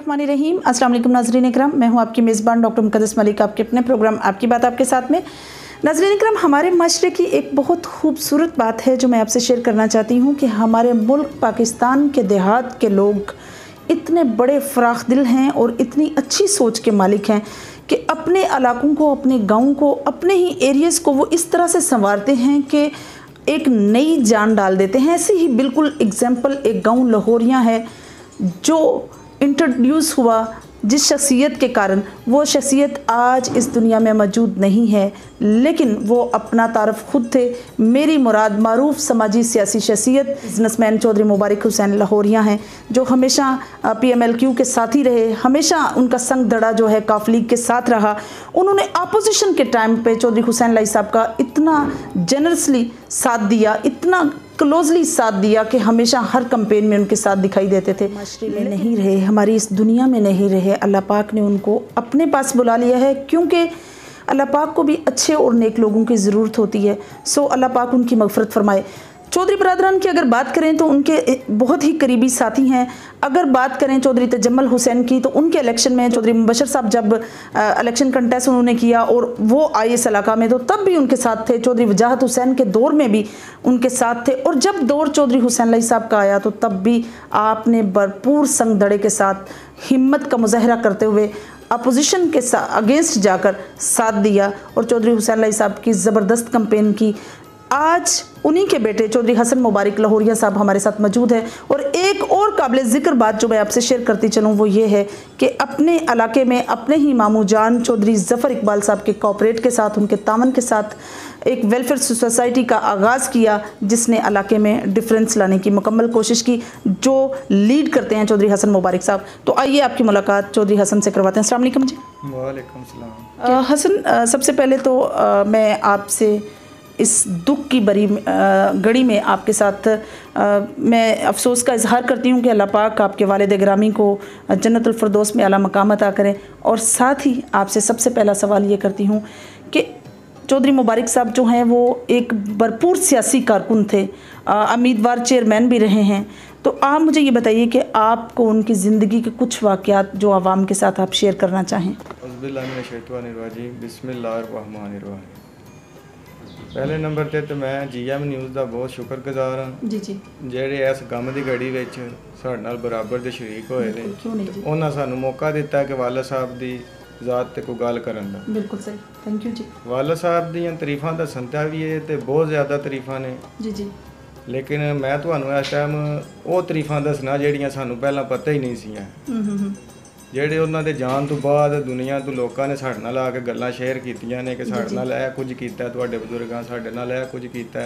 बिस्मिल्लाहिर्रहमानिर्रहीम। अस्सलाम वालेकुम नाज़रीन इकराम, मैं हूं आपकी मेज़बान डॉक्टर मुक़द्दस मलिक, आपके अपने प्रोग्राम आपकी बात आपके साथ में। नाज़रीन इकराम, हमारे माशरे की एक बहुत खूबसूरत बात है जो मैं आपसे शेयर करना चाहती हूं कि हमारे मुल्क पाकिस्तान के देहात के लोग इतने बड़े फ़राख दिल हैं और इतनी अच्छी सोच के मालिक हैं कि अपने इलाकों को, अपने गाँव को, अपने ही एरियाज़ को वो इस तरह से संवारते हैं कि एक नई जान डाल देते हैं। ऐसे ही बिल्कुल एग्जाम्पल एक गाँव लाहौरिया है जो इंट्रोड्यूस हुआ जिस शख्सियत के कारण, वो शख्सियत आज इस दुनिया में मौजूद नहीं है, लेकिन वो अपना तारफ़ खुद थे। मेरी मुराद मारूफ समाजी सियासी शख्सियत बिजनेसमैन चौधरी मुबारक हुसैन लाहौरिया हैं, जो हमेशा PMLQ के साथ ही रहे, हमेशा उनका संग दड़ा जो है काफ लीग के साथ रहा। उन्होंने अपोजिशन के टाइम पे चौधरी हुसैन लाई साहब का इतना जनरसली साथ दिया, इतना क्लोजली साथ दिया कि हमेशा हर कैंपेन में उनके साथ दिखाई देते थे। माशरे में नहीं रहे, हमारी इस दुनिया में नहीं रहे, अल्लाह पाक ने उनको अपने पास बुला लिया है, क्योंकि अल्लाह पाक को भी अच्छे और नेक लोगों की ज़रूरत होती है। सो अल्लाह पाक उनकी मग़फ़िरत फरमाए। चौधरी बरादरान की अगर बात करें तो उनके बहुत ही करीबी साथी हैं। अगर बात करें चौधरी तजम्मल हुसैन की, तो उनके इलेक्शन में चौधरी मुबशर साहब जब इलेक्शन कंटेस्ट उन्होंने किया और वो आए इस इलाका में, तो तब भी उनके साथ थे। चौधरी वजाहत हुसैन के दौर में भी उनके साथ थे, और जब दौर चौधरी हुसैन लाई साहब का आया तो तब भी आपने भरपूर संग दड़े के साथ हिम्मत का मुजाहरा करते हुए अपोजिशन के अगेंस्ट जाकर साथ दिया और चौधरी हुसैन लाई साहब की ज़बरदस्त कैंपेन की। आज उन्हीं के बेटे चौधरी हसन मुबारक लाहौरिया साहब हमारे साथ मौजूद है। और एक और काबिल ज़िक्र बात जो मैं आपसे शेयर करती चलूँ वो ये है कि अपने इलाके में अपने ही मामू जान चौधरी ज़फ़र इकबाल साहब के कोऑपरेट के साथ, उनके तावन के साथ एक वेलफेयर सोसाइटी का आगाज़ किया, जिसने इलाके में डिफरेंस लाने की मुकम्मल कोशिश की, जो लीड करते हैं चौधरी हसन मुबारक साहब। तो आइए आपकी मुलाकात चौधरी हसन से करवाते हैं। अस्सलाम वालेकुम जी। वालेकुम सलाम। हसन, सबसे पहले तो मैं आपसे इस दुख की बड़ी घड़ी में आपके साथ मैं अफसोस का इजहार करती हूँ कि अल्लाह पाक आपके वालिद गिरामी को जन्नतुल फिरदौस में आला मकाम अता करें। और साथ ही आपसे सबसे पहला सवाल ये करती हूँ कि चौधरी मुबारक साहब जो हैं वो एक भरपूर सियासी कारकुन थे, उम्मीदवार चेयरमैन भी रहे हैं। तो आप मुझे ये बताइए कि आपको उनकी ज़िंदगी के कुछ वाक़यात जो आवाम के साथ आप शेयर करना चाहें। बिस्मिल्लाहिर्रहमानिर्रहीम। पहले नंबर ते तो मैं GM न्यूज़ का बहुत शुक्रगुजार हाँ जी जी, ਜਿਹੜੇ ਇਸ ਗਮ ਦੀ ਘੜੀ ਵਿੱਚ ਸਾਡੇ ਨਾਲ ਬਰਾਬਰ ਦੇ ਸ਼ਰੀਕ ਹੋਏ ਨੇ। ਉਹਨਾਂ ਸਾਨੂੰ ਮੌਕਾ ਦਿੱਤਾ ਕਿ ਵਾਲਾ ਸਾਹਿਬ ਦੀ ਜ਼ਾਤ ਤੇ ਕੋਈ ਗੱਲ ਕਰਨ ਦਾ। बिल्कुल सही, थैंक यू जी। ਵਾਲਾ ਸਾਹਿਬ ਦੀਆਂ ਤਾਰੀਫਾਂ ਦਾ ਸੰਤਾ ਵੀ ਹੈ ਤੇ ਬਹੁਤ ਜ਼ਿਆਦਾ ਤਾਰੀਫਾਂ ਨੇ जी जी, ਲੇਕਿਨ ਮੈਂ ਤੁਹਾਨੂੰ ਇਸ ਟਾਈਮ ਉਹ ਤਾਰੀਫਾਂ ਦੱਸਣਾ ਜਿਹੜੀਆਂ ਸਾਨੂੰ ਪਹਿਲਾਂ ਪਤਾ ਹੀ ਨਹੀਂ ਸੀਆਂ। ਜਿਹੜੇ ਉਹਨਾਂ ਦੇ ਜਾਣ ਤੋਂ ਬਾਅਦ ਦੁਨੀਆ ਤੋਂ ਲੋਕਾਂ ਨੇ ਸਾਡੇ ਨਾਲ ਆ ਕੇ ਗੱਲਾਂ ਸ਼ੇਅਰ ਕੀਤੀਆਂ ਨੇ ਕਿ ਸਾਡੇ ਨਾਲ ਇਹ ਕੁਝ ਕੀਤਾ, ਤੁਹਾਡੇ ਬਜ਼ੁਰਗਾਂ ਸਾਡੇ ਨਾਲ ਇਹ ਕੁਝ ਕੀਤਾ।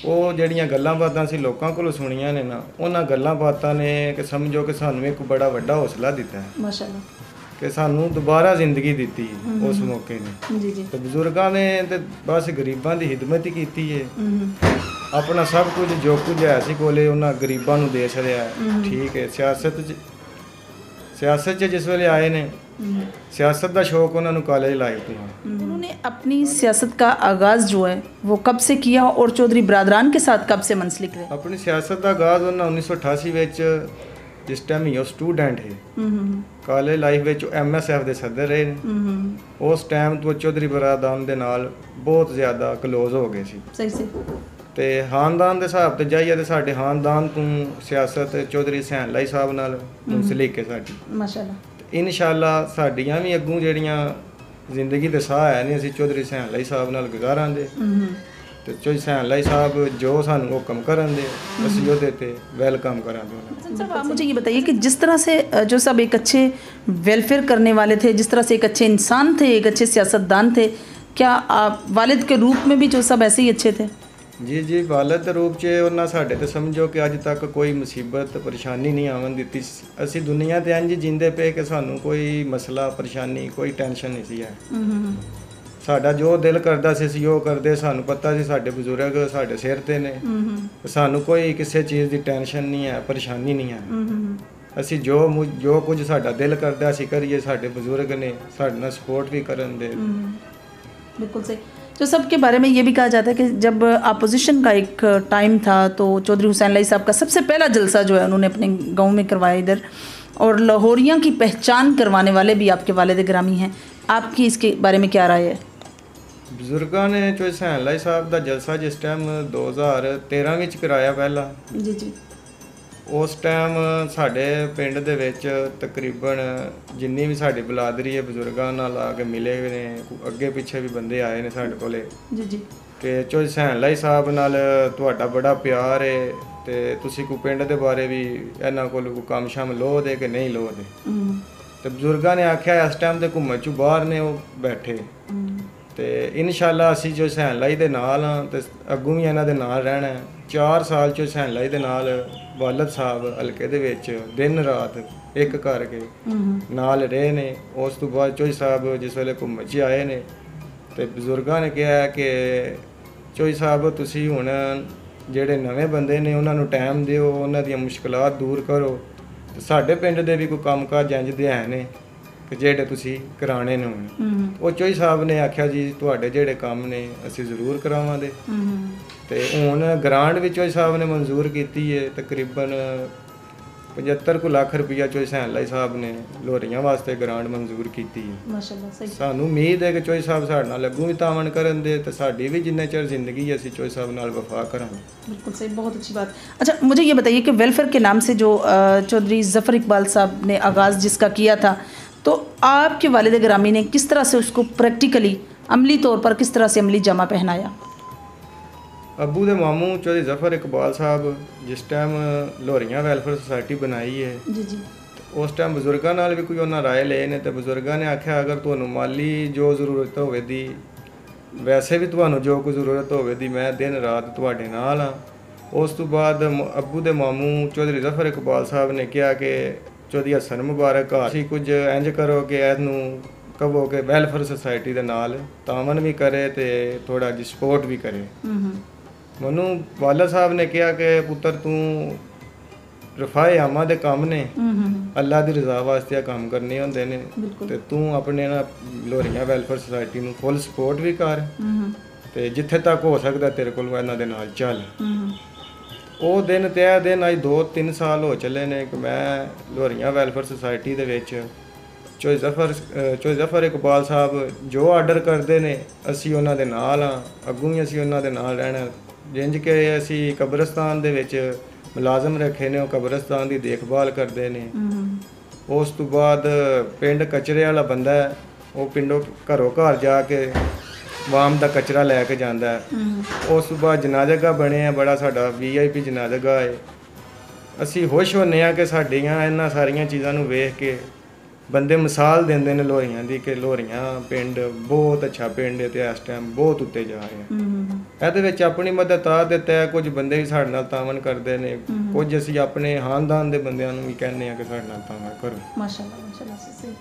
ਉਹ ਜਿਹੜੀਆਂ ਗੱਲਾਂ ਬਾਤਾਂ ਸੀ ਲੋਕਾਂ ਕੋਲੋਂ ਸੁਣੀਆਂ ਨੇ ਨਾ, ਉਹਨਾਂ ਗੱਲਾਂ ਬਾਤਾਂ ਨੇ ਕਿ ਸਮਝੋ ਕਿ ਸਾਨੂੰ ਇੱਕ ਬੜਾ ਵੱਡਾ ਹੌਸਲਾ ਦਿੱਤਾ ਹੈ माशाल्लाह, ਕਿ ਸਾਨੂੰ ਦੁਬਾਰਾ ਜ਼ਿੰਦਗੀ ਦਿੱਤੀ ਉਸ ਮੌਕੇ ਨੇ। जी जी, ਤੇ ਬਜ਼ੁਰਗਾਂ ਨੇ ਤੇ ਬਸ ਗਰੀਬਾਂ ਦੀ ਖਿਦਮਤ ਹੀ ਕੀਤੀ ਹੈ। ਆਪਣਾ ਸਭ ਕੁਝ ਜੋ ਕੁਝ ਹੈ ਸੀ ਕੋਲੇ ਉਹਨਾਂ ਗਰੀਬਾਂ ਨੂੰ ਦੇ ਛੜਿਆ। ਠੀਕ ਹੈ, सियासत जिस वेले आए ने सियासत का शौक उन्होंने कॉलेज लाइफ तो उन्होंने अपनी सियासत का आगाज़ जो है वो कब से किया और चौधरी बरादरान के साथ कब से मंसलिक रहे? अपनी सियासत का आगाज़ उन्होंने 1988 जिस टाइम ही स्टूडेंट है कॉलेज लाइफ में MSF के सदर रहे। उस टाइम तो चौधरी बरादरान के नाल बहुत ज़्यादा क्लोज हो गए सी। सही से ਤੇ ਖਾਨਦਾਨ ਦੇ ਹਿਸਾਬ ਤੇ ਜਾਈਏ ਤੇ ਸਾਡੇ ਖਾਨਦਾਨ ਤੋਂ ਸਿਆਸਤ ਚੌਧਰੀ ਹੁਸੈਨ लाई ਸਾਹਿਬ ਨਾਲ ਮੁੰਸਲਿਕ ਹੈ ਸਾਡੀ। माशाल्लाह, ਇਨਸ਼ਾਅੱਲਾ ਸਾਡੀਆਂ ਵੀ ਅੱਗੋਂ ਜਿਹੜੀਆਂ ਜ਼ਿੰਦਗੀ ਦੇ ਸਾਹ ਹੈ ਨੇ ਅਸੀਂ ਚੌਧਰੀ ਹੁਸੈਨ लाई ਸਾਹਿਬ ਨਾਲ ਗੁਜ਼ਾਰਾਂਗੇ। ਤੇ ਚੌਧਰੀ ਹੁਸੈਨ लाई ਸਾਹਿਬ ਜੋ ਸਾਨੂੰ ਹੁਕਮ ਕਰਨ ਦੇ ਅਸੀਂ ਉਹਦੇ ਤੇ ਵੈਲਕਮ ਕਰਾਂਗੇ। सर आप मुझे ये बताइए कि जिस तरह से जो सब एक अच्छे वेलफेयर करने वाले थे, जिस तरह से एक अच्छे इंसान थे, एक अच्छे सियासतदान थे, क्या आप वालिद के रूप में भी जो सब ऐसे ही अच्छे थे? जी जी, वालिद ਦੇ ਰੂਪ 'ਚ ਉਹਨਾਂ ਸਾਡੇ ਤੇ ਸਮਝੋ ਕਿ ਅੱਜ ਤੱਕ ਕੋਈ ਮੁਸੀਬਤ ਪਰੇਸ਼ਾਨੀ ਨਹੀਂ ਆਉਣ ਦਿੱਤੀ। ਅਸੀਂ ਦੁਨੀਆ ਤੇ ਇੰਝ ਜਿੰਦੇ ਪਏ ਕਿ ਸਾਨੂੰ ਕੋਈ ਮਸਲਾ ਪਰੇਸ਼ਾਨੀ ਕੋਈ ਟੈਨਸ਼ਨ ਨਹੀਂ ਸੀ ਹੈ। ਸਾਡਾ ਜੋ ਦਿਲ ਕਰਦਾ ਸੀ ਅਸੀਂ ਉਹ ਕਰਦੇ। ਸਾਨੂੰ ਪਤਾ ਸੀ ਸਾਡੇ ਬਜ਼ੁਰਗ ਸਾਡੇ ਸਿਰ ਤੇ ਨੇ, ਸਾਨੂੰ ਕੋਈ ਕਿਸੇ ਚੀਜ਼ ਦੀ ਟੈਨਸ਼ਨ ਨਹੀਂ ਹੈ, ਪਰੇਸ਼ਾਨੀ ਨਹੀਂ ਹੈ। ਅਸੀਂ ਜੋ ਕੁਝ ਸਾਡਾ ਦਿਲ ਕਰਦਾ ਅਸੀਂ ਕਰੀਏ। ਸਾਡੇ ਬਜ਼ੁਰਗ ਨੇ ਸਾਡੇ ਨਾਲ ਸਪੋਰਟ ਵੀ ਕਰਨ ਦੇ। बिल्कुल सही। तो सबके बारे में ये भी कहा जाता है कि जब अपोजिशन का एक टाइम था तो चौधरी हुसैन लाई साहब का सबसे पहला जलसा जो है उन्होंने अपने गांव में करवाया इधर, और लाहौरियों की पहचान करवाने वाले भी आपके वालिद गिरामी हैं। आपकी इसके बारे में क्या राय है? ਬਜ਼ੁਰਗਾਂ ਨੇ ਚੋਈ ਸੈਨ ਲਾਈ ਸਾਹਿਬ ਦਾ ਜਲਸਾ ਜਿਸ ਟਾਈਮ 2013 ਵਿੱਚ ਕਰਾਇਆ ਪਹਿਲਾਂ जी। ਉਸ ਟਾਈਮ ਸਾਡੇ ਪਿੰਡ ਦੇ ਵਿੱਚ ਤਕਰੀਬਨ ਜਿੰਨੀ ਵੀ ਸਾਡੀ ਬਲਾਦਰੀ ਹੈ ਬਜ਼ੁਰਗਾਂ ਨਾਲ ਆ ਕੇ ਮਿਲੇ ਨੇ, ਅੱਗੇ ਪਿੱਛੇ ਵੀ ਬੰਦੇ ਆਏ ਨੇ ਸਾਡੇ ਕੋਲੇ जी। ਕਿ ਚੋਈ ਸੈਨ ਲਾਈ ਸਾਹਿਬ ਨਾਲ ਤੁਹਾਡਾ ਬੜਾ ਪਿਆਰ ਹੈ ਤੇ ਤੁਸੀਂ ਕੋਈ ਪਿੰਡ ਦੇ ਬਾਰੇ ਵੀ ਇਹਨਾਂ ਕੋਲ ਕੋਈ ਕੰਮ ਸ਼ਾਮ ਲੋ ਦੇ ਕਿ ਨਹੀਂ ਲੋ ਦੇ। ਤੇ ਬਜ਼ੁਰਗਾਂ ਨੇ ਆਖਿਆ ਇਸ ਟਾਈਮ ਤੇ ਘੁੰਮਣ ਚੋਂ ਬਾਹਰ ਨੇ ਉਹ ਬੈਠੇ ਤੇ ਇਨਸ਼ਾਅੱਲਾ ਅਸੀਂ ਜੋ ਸੈਨ ਲਾਈ ਦੇ ਨਾਲ ਹਾਂ ਤੇ ਅੱਗੋਂ ਵੀ ਇਹਨਾਂ ਦੇ ਨਾਲ ਰਹਿਣਾ। 4 ਸਾਲ ਚੋਂ ਸੈਨ ਲਾਈ ਦੇ ਨਾਲ ਵਾਲਦ ਸਾਹਿਬ ਹਲਕੇ ਦੇ ਵਿੱਚ ਦਿਨ ਰਾਤ ਇੱਕ ਕਰਕੇ ਨਾਲ ਰਹੇ ਨੇ। ਉਸ ਤੋਂ ਬਾਅਦ ਚੋਈ ਸਾਹਿਬ ਜਿਸ ਵੇਲੇ ਘੁੰਮਣ 'ਚ ਆਏ ਨੇ ਤੇ ਬਜ਼ੁਰਗਾਂ ਨੇ ਕਿਹਾ ਕਿ ਚੋਈ ਸਾਹਿਬ ਤੁਸੀਂ ਹੁਣ ਜਿਹੜੇ ਨਵੇਂ ਬੰਦੇ ਨੇ ਉਹਨਾਂ ਨੂੰ ਟਾਈਮ ਦਿਓ, ਉਹਨਾਂ ਦੀਆਂ ਮੁਸ਼ਕਲਾਂ ਦੂਰ ਕਰੋ ਤੇ ਸਾਡੇ ਪਿੰਡ ਦੇ ਵੀ ਕੋਈ ਕੰਮਕਾਜ ਇੰਝ ਦੇ ਹੈ ਨੇ ਕਿ ਜਿਹੜੇ ਤੁਸੀਂ ਕਰਾਣੇ ਨੇ ਹੁਣ। ਉਹ ਚੋਈ ਸਾਹਿਬ ਨੇ ਆਖਿਆ ਜੀ ਤੁਹਾਡੇ ਜਿਹੜੇ ਕੰਮ ਨੇ ਅਸੀਂ ਜ਼ਰੂਰ ਕਰਾਵਾਂਗੇ ਤੇ ਹੁਣ ਗ੍ਰਾਂਟ ਵੀ ਚੋਈ ਸਾਹਿਬ ਨੇ ਮਨਜ਼ੂਰ ਕੀਤੀ ਹੈ ਤਕਰੀਬਨ 75 ਲੱਖ ਰੁਪਈਆ ਚੋਈ ਸੈਨ ਲਾਈ ਸਾਹਿਬ ਨੇ ਲੋਰੀਆਂ ਵਾਸਤੇ ਗ੍ਰਾਂਟ ਮਨਜ਼ੂਰ ਕੀਤੀ ਹੈ। माशाल्लाह सही। ਸਾਨੂੰ ਉਮੀਦ ਹੈ ਕਿ ਚੋਈ ਸਾਹਿਬ ਸਾਡੇ ਨਾਲ ਅੱਗੋਂ ਵੀ ਤਾਵਨ ਕਰਨ ਦੇ ਤੇ ਸਾਡੀ ਵੀ ਜਿੰਨੇ ਚਿਰ ਜ਼ਿੰਦਗੀ ਹੈ ਅਸੀਂ ਚੋਈ ਸਾਹਿਬ ਨਾਲ ਵਫਾ ਕਰਾਂਗੇ। बिल्कुल सही, बहुत अच्छी बात। अच्छा मुझे ये बताइए कि वेलफेयर के नाम से जो चौधरी ज़फ़र इकबाल साहब ने आगाज़ जिसका किया था, तो आपके वालिद गिरामी ने किस तरह से उसको प्रैक्टिकली अमली तौर पर किस तरह से अमली जमा पहनाया? ਅੱਬੂ ਦੇ ਮਾਮੂ ਚੌਧਰੀ ਜ਼ਫਰ ਇਕਬਾਲ ਸਾਹਿਬ ਜਿਸ ਟਾਈਮ ਲੋਰੀਆਂ ਵੈਲਫੇਅਰ ਸੁਸਾਇਟੀ ਬਣਾਈ ਹੈ जी। ਉਸ ਟਾਈਮ ਬਜ਼ੁਰਗਾਂ ਨਾਲ ਵੀ ਕੋਈ ਉਹਨਾਂ ਰਾਏ ਲਏ ਨੇ ਤੇ ਬਜ਼ੁਰਗਾਂ ਨੇ ਆਖਿਆ ਅਗਰ ਤੁਹਾਨੂੰ ਮਾਲੀ ਜੋ ਜ਼ਰੂਰਤ ਹੋਵੇ ਦੀ ਵੈਸੇ ਵੀ ਤੁਹਾਨੂੰ ਜੋ ਕੋਈ ਜ਼ਰੂਰਤ ਹੋਵੇ ਦੀ ਮੈਂ ਦਿਨ ਰਾਤ ਤੁਹਾਡੇ ਨਾਲ ਹਾਂ। ਉਸ ਤੋਂ ਬਾਅਦ ਅੱਬੂ ਦੇ ਮਾਮੂ ਚੌਧਰੀ ਜ਼ਫਰ ਇਕਬਾਲ ਸਾਹਿਬ ਨੇ ਕਿਹਾ ਕਿ ਚੌਧਰੀ ਹਸਨ ਮੁਬਾਰਕ ਤੁਸੀਂ ਕੁਝ ਇੰਜ ਕਰੋ ਕਿ ਇਹਨੂੰ ਕਹੋ ਕਿ ਵੈਲਫੇਅਰ ਸੁਸਾਇਟੀ ਦੇ ਨਾਲ ਤਾਮਨ ਵੀ ਕਰੇ ਤੇ ਥੋੜਾ ਜਿਹਾ ਸਪੋਰਟ ਵੀ ਕਰੇ। ਮੈਨੂੰ ਵਾਲਾ ਸਾਹਿਬ ਨੇ ਕਿਹਾ ਕਿ ਪੁੱਤਰ ਤੂੰ ਰਫਾਏ ਆਮਾ ਦੇ ਕੰਮ ਨੇ ਅੱਲਾ ਦੀ ਰਜ਼ਾ ਵਾਸਤੇ ਕੰਮ ਕਰਨੇ ਹੁੰਦੇ ਨੇ ਤੇ ਤੂੰ ਆਪਣੇ ਨਾਲ ਲੋਰੀਆਂ ਵੈਲਫੇਅਰ ਸੁਸਾਇਟੀ ਨੂੰ ਫੁੱਲ ਸਪੋਰਟ ਵੀ ਕਰ ਤੇ ਜਿੱਥੇ ਤੱਕ ਹੋ ਸਕਦਾ ਤੇਰੇ ਕੋਲ ਇਹਨਾਂ ਦੇ ਨਾਲ ਚੱਲ। ਉਹ ਦਿਨ ਤੇ ਇਹ ਦਿਨ ਅੱਜ 2-3 ਸਾਲ ਹੋ ਚੱਲੇ ਨੇ ਕਿ ਮੈਂ ਲੋਰੀਆਂ ਵੈਲਫੇਅਰ ਸੁਸਾਇਟੀ ਦੇ ਵਿੱਚ ਚੌਧਰੀ ਜ਼ਫਰ ਇਕਬਾਲ ਸਾਹਿਬ ਜੋ ਆਰਡਰ ਕਰਦੇ ਨੇ ਅਸੀਂ ਉਹਨਾਂ ਦੇ ਨਾਲ ਹਾਂ, ਅੱਗੋਂ ਵੀ ਅਸੀਂ ਉਹਨਾਂ ਦੇ ਨਾਲ ਰਹਿਣਾ। ਜਿੰਜ ਕਿ ਅਸੀਂ ਕਬਰਸਤਾਨ ਦੇ ਵਿੱਚ ਮੁਲਾਜ਼ਮ ਰੱਖੇ ਨੇ, ਉਹ ਕਬਰਸਤਾਨ ਦੀ ਦੇਖਭਾਲ ਕਰਦੇ ਨੇ। ਉਸ ਤੋਂ ਬਾਅਦ ਪਿੰਡ ਕਚਰੇ ਵਾਲਾ ਬੰਦਾ ਹੈ, ਉਹ ਪਿੰਡੋਂ ਘਰੋਂ ਘਰ ਜਾ ਕੇ ਵਾਮ ਦਾ ਕਚਰਾ ਲੈ ਕੇ ਜਾਂਦਾ ਹੈ। ਉਸ ਤੋਂ ਬਾਅਦ ਜਨਾਜ਼ਾ ਬਣਿਆ ਬੜਾ ਸਾਡਾ VIP ਜਨਾਜ਼ਾ ਹੈ। ਅਸੀਂ ਖੁਸ਼ ਹੁੰਦੇ ਹਾਂ ਕਿ ਸਾਡੀਆਂ ਇਹਨਾਂ ਸਾਰੀਆਂ ਚੀਜ਼ਾਂ ਨੂੰ ਵੇਖ ਕੇ ਬੰਦੇ ਮਿਸਾਲ ਦਿੰਦੇ ਨੇ ਲੋਰੀਆਂ ਦੀ ਕਿ ਲੋਰੀਆਂ ਪਿੰਡ ਬਹੁਤ ਅੱਛਾ ਪਿੰਡ ਹੈ ਤੇ ਇਸ ਟਾਈਮ ਬਹੁਤ ਉੱਤੇ ਜਾ ਰਿਹਾ। ਇਹਦੇ ਵਿੱਚ ਆਪਣੀ ਮਦਦ ਆ ਦਿੱਤਾ ਹੈ, ਕੁਝ ਬੰਦੇ ਵੀ ਸਾਡੇ ਨਾਲ ਤਾਵਨ ਕਰਦੇ ਨੇ, ਕੁਝ ਅਸੀਂ ਆਪਣੇ ਖਾਨਦਾਨ ਦੇ ਬੰਦਿਆਂ ਨੂੰ ਵੀ ਕਹਿੰਦੇ ਆ ਕਿ ਸਾਡੇ ਨਾਲ ਤਾਵਨ ਕਰੋ। माशाल्लाह माशाल्लाह से सही।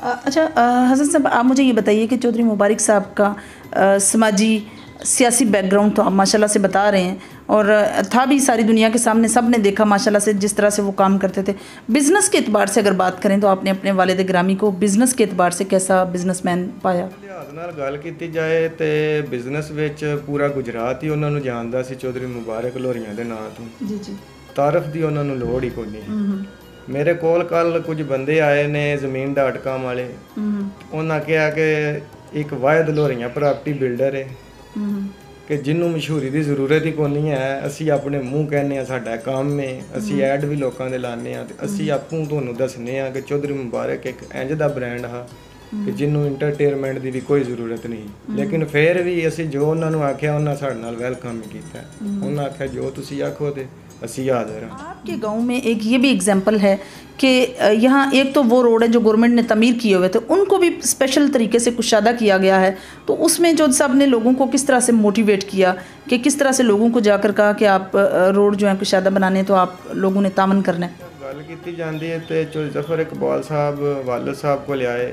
अच्छा हसन साहब आप मुझे ये बताइए कि चौधरी मुबारक साहब का समाजी सियासी बैकग्राउंड तो आप माशाल्लाह से बता रहे हैं और था भी सारी दुनिया के सामने, सब ने देखा माशाल्लाह से जिस तरह से वो काम करते थे। बिज़नेस के एतबार से अगर बात करें तो आपने अपने वालिद गिरामी को बिज़नेस के एतबार से कैसा बिज़नेसमैन पाया? ਲਿਹਾਜ਼ ਨਾਲ ਗੱਲ ਕੀਤੀ ਜਾਏ ਤੇ ਬਿਜ਼ਨਸ ਵਿੱਚ ਪੂਰਾ ਗੁਜਰਾਤ ਹੀ ਉਹਨਾਂ ਨੂੰ ਜਾਣਦਾ ਸੀ ਚੌਧਰੀ ਮੁਬਾਰਕ ਲੋਰੀਆਂ ਦੇ ਨਾਂ ਤੋਂ। जी। ਤਾਰਫ ਦੀ ਉਹਨਾਂ ਨੂੰ ਲੋੜ ਹੀ ਕੋਈ ਨਹੀਂ। ਮੇਰੇ ਕੋਲ ਕੱਲ ਕੁਝ ਬੰਦੇ ਆਏ ਨੇ ਜ਼ਮੀਨ.com ਵਾਲੇ, ਉਹਨਾਂ ਕਿਹਾ ਕਿ ਇੱਕ ਵਾਹਿਦ ਲੋਰੀਆਂ ਪ੍ਰਾਪਰਟੀ ਬਿਲਡਰ ਹੈ ਕਿ ਜਿਹਨੂੰ ਮਸ਼ਹੂਰੀ ਦੀ ਜ਼ਰੂਰਤ ਹੀ ਕੋਈ ਨਹੀਂ ਹੈ। ਅਸੀਂ ਆਪਣੇ ਮੂੰਹ ਕਹਿੰਦੇ ਆ ਸਾਡਾ ਕੰਮ ਹੈ, ਅਸੀਂ ਐਡ ਵੀ ਲੋਕਾਂ ਦੇ ਲਾਉਂਦੇ ਆ ਤੇ ਅਸੀਂ ਆਪੂ ਤੁਹਾਨੂੰ ਦੱਸਨੇ ਆ ਕਿ ਚੌਧਰੀ ਮੁਬਾਰਕ ਇੱਕ ਇੰਜ ਦਾ ਬ੍ਰਾਂਡ ਆ ਕਿ ਜਿਹਨੂੰ ਇੰਟਰਟੇਨਮੈਂਟ ਦੀ ਵੀ ਕੋਈ ਜ਼ਰੂਰਤ ਨਹੀਂ। ਲੇਕਿਨ ਫਿਰ ਵੀ ਅਸੀਂ ਜੋ ਉਹਨਾਂ ਨੂੰ ਆਖਿਆ ਉਹਨਾਂ ਸਾਡੇ ਨਾਲ ਵੈਲਕਮ ਕੀਤਾ। ਉਹਨਾਂ ਆਖਿਆ ਜੋ ਤੁਸੀਂ ਆਖੋ ਤੇ ਅਸੀਂ ਹਾਜ਼ਰ ਹਾਂ। आपके गांव में एक ये भी एग्जांपल है कि यहाँ एक तो वो रोड है जो गवर्नमेंट ने तमीर किए हुए थे, उनको भी स्पेशल तरीके से कुशादा किया गया है। तो उसमें जो साहब ने लोगों को किस तरह से मोटिवेट किया कि किस तरह से लोगों को जाकर कहा कि आप रोड जो है कुशादा बनाने तो आप लोगों ने तामन करना है? ਗੱਲ ਕੀਤੀ ਜਾਂਦੀ ਹੈ ਤੇ ਚੌਧਰੀ ਜ਼ਫਰ ਇਕਬਾਲ ਸਾਹਿਬ ਵਾਲਦ ਸਾਹਿਬ ਕੋਲ ਆਏ,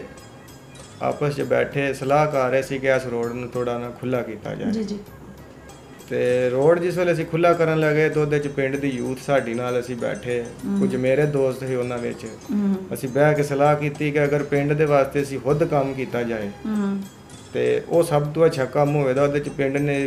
ਆਪਸ 'ਚ ਬੈਠੇ ਸਲਾਹ ਕਰ ਰਹੇ ਸੀ ਕਿ ਇਸ ਰੋਡ ਨੂੰ ਥੋੜਾ ਨਾ ਖੁੱਲਾ ਕੀਤਾ ਜਾਏ। जी जी। ਤੇ ਰੋਡ ਜਿਸ ਵੇਲੇ ਅਸੀਂ ਖੁੱਲਾ ਕਰਨ ਲੱਗੇ ਤਾਂ ਉਹਦੇ 'ਚ ਪਿੰਡ ਦੀ ਯੂਥ ਸਾਡੀ ਨਾਲ ਅਸੀਂ ਬੈਠੇ, ਕੁਝ ਮੇਰੇ ਦੋਸਤ ਸੀ ਉਹਨਾਂ ਵਿੱਚ, ਅਸੀਂ ਬਹਿ ਕੇ ਸਲਾਹ ਕੀਤੀ ਕਿ ਅਗਰ ਪਿੰਡ ਦੇ ਵਾਸਤੇ ਅਸੀਂ ਖੁਦ ਕੰਮ ਕੀਤਾ ਜਾਏ ਤੇ ਉਹ ਸਭ ਤੋਂ ਅੱਛਾ ਕੰਮ ਹੋਵੇਗਾ। ਉਹਦੇ 'ਚ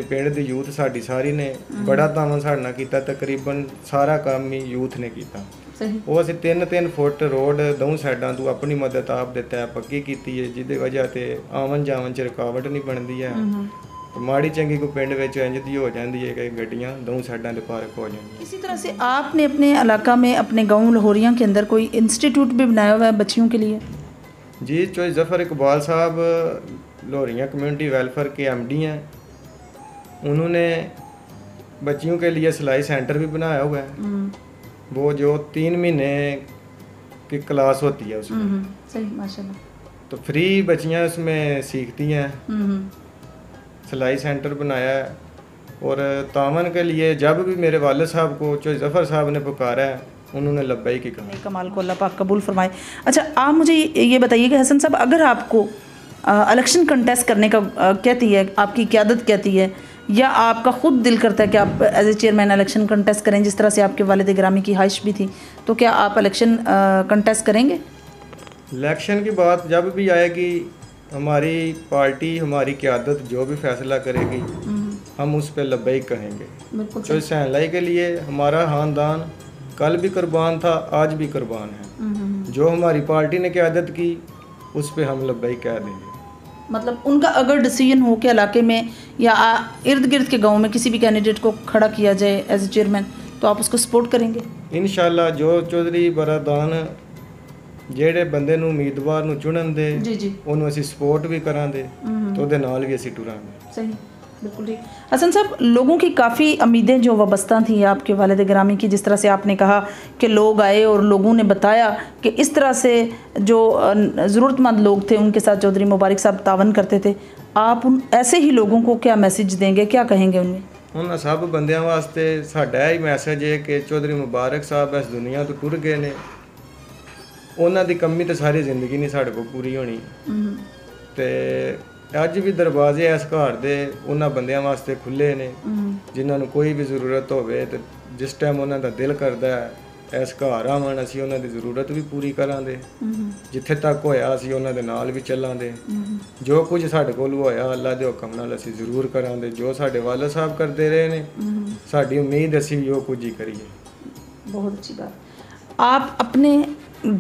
ਪਿੰਡ ਦੀ ਯੂਥ ਸਾਡੀ ਸਾਰੀ ਨੇ ਬੜਾ ਤਾਮਨ ਸਾਡੇ ਨਾਲ ਕੀਤਾ, ਤਕਰੀਬਨ ਸਾਰਾ ਕੰਮ ਹੀ ਯੂਥ ਨੇ ਕੀਤਾ। सही ਉਹ ਅਸੀਂ 3-3 ਫੁੱਟ ਰੋਡ ਦੋਵੇਂ ਸਾਈਡਾਂ ਤੋਂ ਆਪਣੀ ਮਦਦ ਆਪ ਦੇ ਤਹਿ ਪੱਕੀ ਕੀਤੀ ਹੈ, ਜਿਹਦੀ ਵਜ੍ਹਾ ਤੇ ਆਵਨ ਜਾਵਨ 'ਚ ਰੁਕਾਵਟ ਨਹੀਂ ਬਣਦੀ ਹੈ। ਮਾੜੀ ਚੰਗੀ को पिंड ਵਿੱਚ इंज दी हो जाती है कि गड्डियाँ दोनों साइडों से पार्क हो जाती। इसी तरह से आपने अपने इलाका में अपने गांव लाहौरिया के अंदर कोई इंस्टीट्यूट भी बनाया हुआ है बच्चियों के लिए? जी, चौधरी ज़फ़र इकबाल साहब लाहौरिया कम्युनिटी वेलफेयर के MD हैं। उन्होंने बच्चियों के लिए सिलाई सेंटर भी बनाया हुआ है। वो जो 3 महीने की क्लास होती है उसमें सही, माशाल्लाह, तो फ्री बच्चियाँ उसमें सीखती हैं। सिलाई सेंटर बनाया है और तावन के लिए जब भी मेरे वालिद साहब को चौधरी ज़फ़र साहब ने पुकारा है, उन्होंने लब्बैक की कहा। कमाल को अल्लाह पाक कबूल फरमाए। अच्छा, आप मुझे ये बताइए कि हसन साहब, अगर आपको इलेक्शन कंटेस्ट करने का कहती है, आपकी क़यादत कहती है, या आपका ख़ुद दिल करता है कि आप as a chairman election contest करें, जिस तरह से आपके वालिद गिरामी की ख्वाहिश भी थी, तो क्या आप इलेक्शन कंटेस्ट करेंगे? इलेक्शन की बात जब भी आएगी, हमारी पार्टी, हमारी क़यादत जो भी फैसला करेगी हम उस पर लब्बैक कहेंगे। तो इस सहनलाई के लिए हमारा ख़ानदान कल भी कुर्बान था, आज भी कुर्बान है। जो हमारी पार्टी ने क़यादत की उस पर हम लब्बैक कह देंगे। मतलब उनका अगर डिसीजन हो कि इलाके में या इर्द गिर्द के गांव में किसी भी कैंडिडेट को खड़ा किया जाए एज ए चेयरमैन, तो आप उसको सपोर्ट करेंगे? इंशाल्लाह। जो चौधरी बरादान ਜਿਹੜੇ ਬੰਦੇ ਨੂੰ ਉਮੀਦਵਾਰ ਨੂੰ ਚੁਣਨ ਦੇ ਉਹਨੂੰ ਅਸੀਂ ਸਪੋर्ट भी करांगे तो ਉਹਦੇ ਨਾਲ भी ਅਸੀਂ ਟੁਰਾਂਗੇ। सही, बिल्कुल ठीक। हसन साहब, लोगों की काफ़ी उम्मीदें जो वाबस्ता थी आपके वालिद गिरामी की, जिस तरह से आपने कहा कि लोग आए और लोगों ने बताया कि इस तरह से जो ज़रूरतमंद लोग थे उनके साथ चौधरी मुबारक साहब तावन करते थे, आप उन ऐसे ही लोगों को क्या मैसेज देंगे, क्या कहेंगे उनमें? ਉਹਨਾਂ ਸਭ ਬੰਦਿਆਂ ਵਾਸਤੇ ਸਾਡਾ ਇਹ ਮੈਸੇਜ ਹੈ ਕਿ ਚੌਧਰੀ ਮੁਬਾਰਕ ਸਾਹਿਬ ਇਸ ਦੁਨੀਆ ਤੋਂ ਟੁਰ ਗਏ ਨੇ। ਉਹਨਾਂ ਦੀ ਕਮੀ ਤਾਂ ਸਾਰੀ ਜ਼ਿੰਦਗੀ ਨਹੀਂ ਸਾਡੇ ਕੋਲ ਪੂਰੀ ਹੋਣੀ। ਤੇ ਅੱਜ ਵੀ ਦਰਵਾਜ਼ੇ ਇਸ ਘਰ ਦੇ ਉਹਨਾਂ ਬੰਦਿਆਂ ਵਾਸਤੇ ਖੁੱਲੇ ਨੇ ਜਿਨ੍ਹਾਂ ਨੂੰ ਕੋਈ ਵੀ ਜ਼ਰੂਰਤ ਹੋਵੇ ਤੇ ਜਿਸ ਟਾਈਮ ਉਹਨਾਂ ਦਾ ਦਿਲ ਕਰਦਾ ਹੈ ਇਸ ਘਰ ਆਵਣ, ਅਸੀਂ ਉਹਨਾਂ ਦੀ ਜ਼ਰੂਰਤ ਵੀ ਪੂਰੀ ਕਰਾਂਗੇ। ਜਿੱਥੇ ਤੱਕ ਹੋਇਆ ਅਸੀਂ ਉਹਨਾਂ ਦੇ ਨਾਲ ਵੀ ਚੱਲਾਂਗੇ। ਜੋ ਕੁਝ ਸਾਡੇ ਕੋਲ ਹੋਇਆ ਅੱਲਾ ਦੇ ਹੁਕਮ ਨਾਲ ਅਸੀਂ ਜ਼ਰੂਰ ਕਰਾਂਗੇ। ਜੋ ਸਾਡੇ ਵਾਲਿਦ ਸਾਹਿਬ ਕਰਦੇ ਰਹੇ ਨੇ, ਸਾਡੀ ਉਮੀਦ ਅਸੀਂ ਵੀ ਉਹ ਕੁਝ ਹੀ ਕਰੀਏ। बहुत अच्छी बात। आप अपने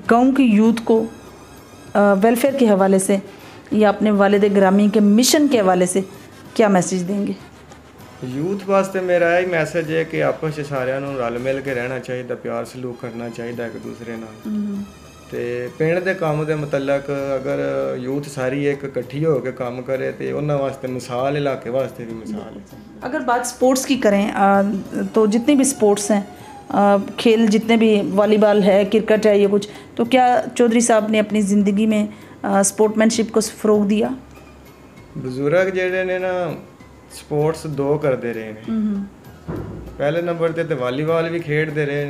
गांव की यूथ को वेलफेयर के हवाले से या अपने वालिद गिरामी के मिशन के हवाले से क्या मैसेज देंगे? यूथ वास्ते मेरा यही मैसेज है कि आपस में सारिਆਂ ਨੂੰ रल मिल के रहना चाहिए, प्यार सलूक करना चाहिए एक दूसरे नाल। ਤੇ ਪਿੰਡ ਦੇ ਕੰਮ ਦੇ ਮੁਤਲਕ अगर यूथ सारी एक इकट्ठी हो के काम करे तो ਉਹਨਾਂ वास्ते मिसाल, इलाके वास्ते भी मिसाल है। अगर बात स्पोर्ट्स की करें तो जितने भी स्पोर्ट्स हैं, खेल जितने भी, वॉलीबॉल है, क्रिकेट है, ये कुछ, तो क्या चौधरी साहब ने अपनी ज़िंदगी में स्पोर्टमैनशिप को फ़रोग दिया? बुजुर्ग जेडे ने ना स्पोर्ट्स दो करते रहे हैं। पहले नंबर ते वॉलीबॉल भी खेडते रहे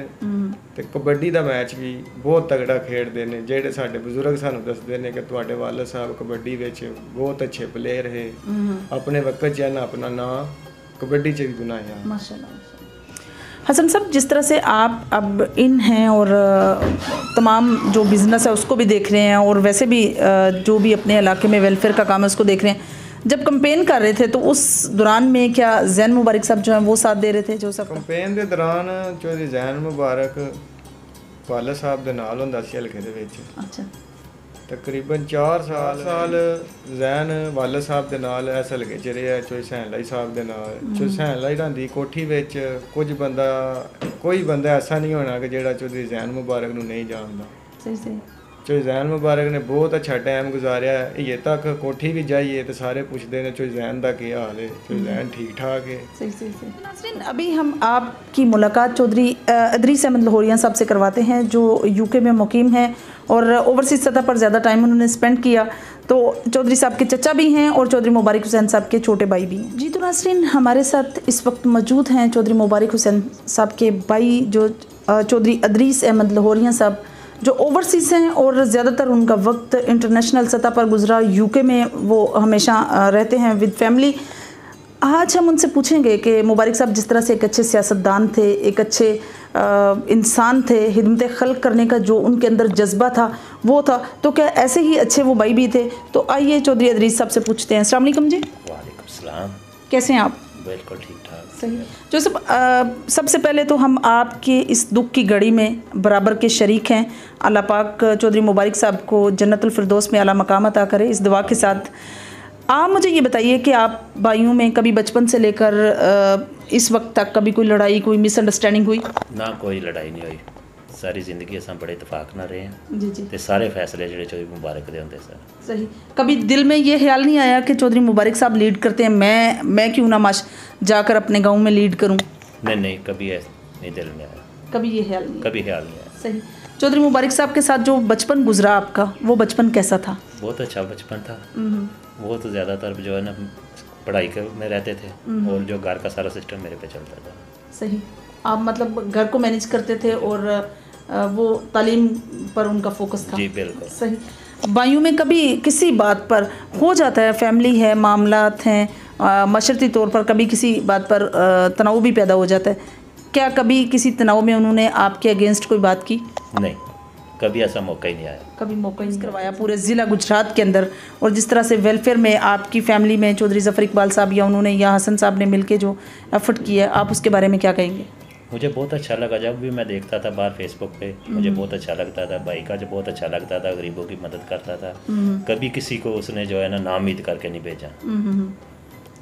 ते कबड्डी का मैच भी बहुत तगड़ा खेडते हैं। जेडे साडे बुजुर्ग सानू दसदे ने कि तुहाडे वालिद साहब कबड्डी विच बहुत अच्छे प्लेयर है। अपने वक्त च ना अपना नाम कबड्डी च भी बनाया। माशाल्लाह। हसन साहब, जिस तरह से आप अब इन हैं और तमाम जो बिज़नेस है उसको भी देख रहे हैं और वैसे भी जो भी अपने इलाके में वेलफेयर का काम है उसको देख रहे हैं, जब कंपेन कर रहे थे तो उस दौरान में क्या ज़ैन मुबारक साहब जो हैं वो साथ दे रहे थे? जो सब कंपेन के दौरान चौधरी ज़ैन मुबारक वालिद साहब के नाल हुंदा सी हलके दे विच। अच्छा। तकरीबन 4 साल ज़ैन वालिद साहब के नाल इस हलके च रहा है। चौधरी सहनलाई साहब के नाल चौधरी सहनलाई दी कोठी विच कोई बंदा ऐसा नहीं होना कि जेड़ा चौधरी ज़ैन मुबारक नूं नहीं जानदा। सही सही। चौधरी ज़ैन मुबारक ने बहुत अच्छा टाइम गुजारिया है। ये तक कोठी भी जाइए तो सारे पूछते हैं चौधरी ज़ैन का क्या हाल है, चौधरी ज़ैन ठीक ठाक है। सही सही सही। नाज़रीन, अभी हम आपकी मुलाकात चौधरी इदरीस अहमद लाहौरिया साहब से करवाते हैं, जो यूके में मुकीम हैं और ओवरसीज़ सतह पर ज़्यादा टाइम उन्होंने स्पेंड किया। तो चौधरी साहब के चचा भी हैं और चौधरी मुबारक हुसैन साहब के छोटे भाई भी हैं। जी, तो नाज़रीन, हमारे साथ इस वक्त मौजूद हैं चौधरी मुबारक हुसैन साहब के भाई जो चौधरी इदरीस अहमद लाहौरिया साहब, जो ओवरसीज़ हैं और ज़्यादातर उनका वक्त इंटरनेशनल सतह पर गुजरा। यूके में वो हमेशा रहते हैं विद फैमिली। आज हम उनसे पूछेंगे कि मुबारक साहब जिस तरह से एक अच्छे सियासतदान थे, एक अच्छे इंसान थे, खिदमत खल्क करने का जो उनके अंदर जज्बा था वो था, तो क्या ऐसे ही अच्छे वो भाई भी थे? तो आइए चौधरी इदरीस साहब से पूछते हैं। अस्सलाम वालेकुम जी। वालेकुम सलाम। कैसे हैं आप? बिल्कुल ठीक ठाक। सही। जोसेफ, सबसे पहले तो हम आपके इस दुख की घड़ी में बराबर के शरीक हैं। अल्लाह पाक चौधरी मुबारक साहब को जन्नतुल फिरदौस में आला मकाम अता करे, इस दुआ के साथ। आप मुझे ये बताइए कि आप भाइयों में कभी बचपन से लेकर इस वक्त तक कभी कोई लड़ाई, कोई मिसअंडरस्टैंडिंग हुई? ना कोई लड़ाई नहीं हुई, सारी जिंदगी असां बड़े इतफाक ना रहे हैं जी जी। ते सारे फैसले ਜਿਹੜੇ चौधरी मुबारक दे होंदे सर। सही। कभी दिल में ये ख्याल नहीं आया कि चौधरी मुबारक साहब लीड करते हैं, मैं क्यों ना जाकर अपने गांव में लीड करूं? नहीं, कभी ऐसा नहीं दिल में आया, कभी ये ख्याल नहीं? कभी ख्याल नहीं आया। सही। चौधरी मुबारक साहब के साथ जो बचपन गुजरा आपका, वो बचपन कैसा था? बहुत अच्छा बचपन था। बहुत ज़्यादातर जो है ना पढ़ाई में रहते थे और जो घर का सारा सिस्टम मेरे पे चलता था। सही। आप मतलब घर को मैनेज करते थे और वो तालीम पर उनका फोकस था? जी बिल्कुल। सही। भाइयों में कभी किसी बात पर हो जाता है, फैमिली है, मामलात हैं, मशरती तौर पर कभी किसी बात पर तनाव भी पैदा हो जाता है, क्या कभी किसी तनाव में उन्होंने आपके अगेंस्ट कोई बात की? नहीं, कभी ऐसा मौका ही नहीं आया। कभी मौका ही नहीं करवाया पूरे ज़िला गुजरात के अंदर। और जिस तरह से वेलफेयर में आपकी फैमिली में चौधरी ज़फ़र इकबाल साहब या उन्होंने या हसन साहब ने मिलके जो एफर्ट किया है, आप उसके बारे में क्या कहेंगे? मुझे बहुत अच्छा लगा, जब भी मैं देखता था बाहर फेसबुक पे मुझे बहुत अच्छा लगता था। भाई का जो बहुत अच्छा लगता था, गरीबों की मदद करता था। कभी किसी को उसने जो है ना नाउम्मीद करके नहीं भेजा।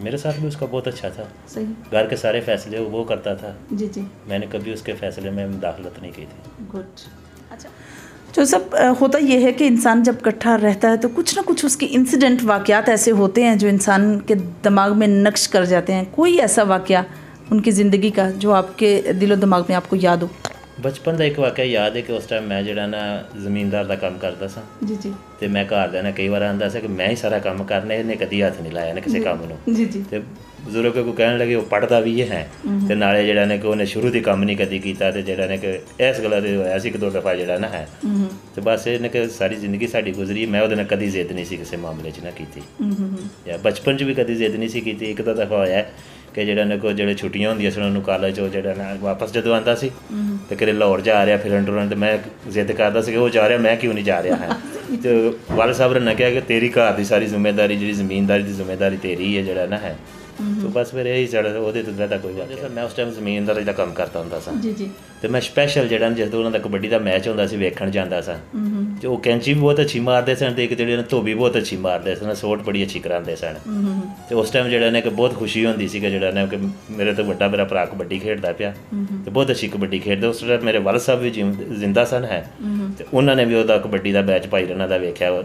मेरे साथ भी उसका बहुत अच्छा था। सही। घर के सारे फैसले वो करता था। जी जी। मैंने कभी उसके फैसले में मुदाखलत नहीं की थी। गुड। अच्छा, जो सब होता ये है कि इंसान जब इकट्ठा रहता है तो कुछ ना कुछ उसके इंसिडेंट वाक़यात ऐसे होते हैं जो इंसान के दिमाग में नक्श कर जाते हैं। कोई ऐसा वाक़या उनकी ज़िंदगी का जो आपके दिलो दिमाग में आपको याद हो? बचपन का एक वाक़या याद है कि उस टाइम मैं जड़ा ना ज़मींदार का काम करता सा। जी जी। तो मैं घर देना कई बार आंदा सा कि मैं ही सारा काम करना, इन्हें कदी हथ नहीं लाया ना किसी काम नूं। जी जी। ते बुजुर्ग को कहने लगे वो पढ़ता भी है ते नाले जड़ा ने कि उन्हें शुरू दी काम नहीं कदी कीता ते जड़ा ने कि इस गल्ला ते होया सी कि 2 दफ़ा जड़ा ना है ते बस इन्हें कि सारी जिंदगी साडी गुजरी, मैं ओहदे नाल कदी जिद नहीं सी किसी मामले च ना कीती। या बचपन च भी कदी जिद नहीं सी कीती। एक दफ़ा होया कि जड़ा ने को जेड़े छुट्टियां होंदियां सन उन्होंने कॉलेज जड़ा ना वापस जदों आंदा सी ते कि लाहौर जा रहा फिरन टुरन, ते मैं जिद करदा सी कि वो जा रहा, मैं क्यों नहीं जा रहा है। तो वाल साहब ने कहा कि तेरी घर की सारी जिम्मेदारी जी जमींदारी की जिम्मेदारी तेरी है जड़ा ना है। तो बस फिर यही चढ़ ਉਹਦੇ ਤੋਂ ਜ਼ਿਆਦਾ ਕੋਈ ਗੱਲ ਨਹੀਂ। ਮੈਂ ਉਸ ਟਾਈਮ ਜ਼ਮੀਨਦਾਰੀ ਦਾ ਕੰਮ ਕਰਦਾ ਹੁੰਦਾ ਸਾਂ जी जी। ਤੇ ਮੈਂ ਸਪੈਸ਼ਲ ਜਿਹੜਾ ਜਦੋਂ ਉਹਨਾਂ ਦਾ ਕਬੱਡੀ ਦਾ ਮੈਚ ਹੁੰਦਾ ਸੀ ਵੇਖਣ ਜਾਂਦਾ ਸਾਂ। ਜੋ ਕੈਂਚੀ ਵੀ ਬਹੁਤ ਅੱਛੀ ਮਾਰਦੇ ਸਨ ਤੇ ਇੱਕ ਜਿਹੜੇ ਨੇ ਧੋਬੀ ਬਹੁਤ ਅੱਛੀ ਮਾਰਦੇ ਸਨ, ਸੋਟ ਬੜੀ ਅੱਛੀ ਕਰਾਉਂਦੇ ਸਨ। ਤੇ ਉਸ ਟਾਈਮ ਜਿਹੜਾ ਨੇ ਕਿ ਬਹੁਤ ਖੁਸ਼ੀ ਹੁੰਦੀ ਸੀ ਕਿ ਜਿਹੜਾ ਨੇ ਕਿ ਮੇਰੇ ਤੋਂ ਵੱਡਾ ਮੇਰਾ ਭਰਾ ਕਬੱਡੀ ਖੇਡਦਾ ਪਿਆ ਤੇ ਬਹੁਤ ਅੱਛੀ ਕਬੱਡੀ ਖੇਡਦਾ। ਉਸ ਟਾਈਮ ਮੇਰੇ ਵਾਲ ਸਾਹਿਬ ਵੀ ਜ਼ਿੰਦਾ ਸਨ ਹੈ ਤੇ ਉਹਨਾਂ ਨੇ ਵੀ ਉਹਦਾ ਕਬੱਡੀ ਦਾ ਮੈਚ ਭਾਈ ਰਣਾ ਦਾ ਵੇਖਿਆ।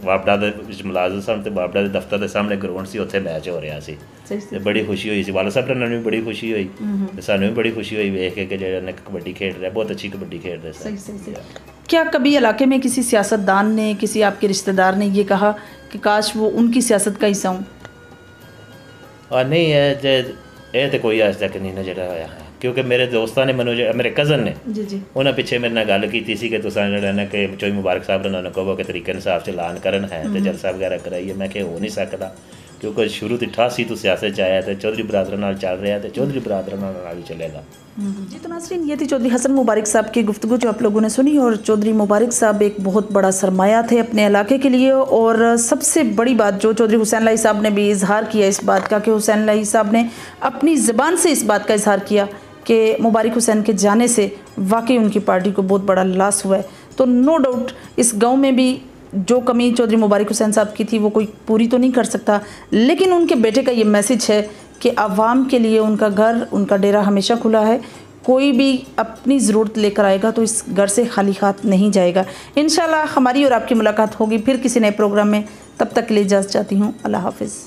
ਬਾਬੜਾ ਦੇ ਵਿੱਚ ਮੁਲਾਜ਼ਮ ਸਨ ਤੇ ਬਾਬੜਾ ਦੇ ਦਫ਼ਤਰ ਦੇ ਸਾਹਮਣੇ ਗਰਾਊਂਡ ਸੀ, ਉੱਥੇ ਮੈਚ ਹੋ ਰਿਹਾ ਸੀ ਤੇ ਬੜੀ ਖੁਸ਼ੀ ਹੋਈ ਸੀ। ਵਾਲਾ ਸਾਹਿਬ ਨਾਲ ਵੀ ਬੜੀ ਖੁਸ਼ੀ ਹੋਈ ਤੇ ਸਾਨੂੰ ਵੀ ਬੜੀ ਖੁਸ਼ੀ ਹੋਈ ਵੇਖ ਕੇ ਜਿਹੜਾ ਨੇ कबड्डी खेल रहा है, बहुत अच्छी कबड्डी खेल रहे हैं। सही। क्या कभी इलाके में किसी सियासतदान ने, किसी आपके रिश्तेदार ने ये कहा कि काश वो उनकी सियासत का हिस्सा हूँ? और नहीं है ये तो कोई आज तक नहीं नजर आया है, क्योंकि मेरे दोस्तों ने मैंने मेरे कज़न ने जी जी उन्हें पिछे मेरे नाल गल की सी कि तुसां जिहड़ा ना कि चौधरी मुबारक साहब ने उन्होंने कहो कि तरीके इंसाफ च ऐलान करन है तो जलसा वगैरह कराइए। मैं कि हो नहीं सकता, क्योंकि शुरू तो 88 तो सियासत च आया तो चौधरी बरादर नाल चल रहा है तो चौधरी बरादर नाल ही चलेगा। जी। तो नाज़रीन, ये थी चौधरी हसन मुबारक साहब की गुफ्तगू जो आप लोगों ने सुनी। और चौधरी मुबारक साहब एक बहुत बड़ा सरमाया थे अपने इलाके के लिए। और सबसे बड़ी बात जो चौधरी हुसैन लाई साहब ने भी इजहार किया इस बात का कि हुसैन लाई साहब ने अपनी ज़बान से इस बात का इजहार किया कि मुबारक हुसैन के जाने से वाकई उनकी पार्टी को बहुत बड़ा लॉस हुआ है। तो नो डाउट इस गांव में भी जो कमी चौधरी मुबारक हुसैन साहब की थी वो कोई पूरी तो नहीं कर सकता, लेकिन उनके बेटे का ये मैसेज है कि आवाम के लिए उनका घर, उनका डेरा हमेशा खुला है। कोई भी अपनी ज़रूरत लेकर आएगा तो इस घर से खाली हाथ नहीं जाएगा। इंशाल्लाह हमारी और आपकी मुलाकात होगी फिर किसी नए प्रोग्राम में। तब तक के लिए इजाज़त चाहती हूँ। अल्लाह हाफिज़।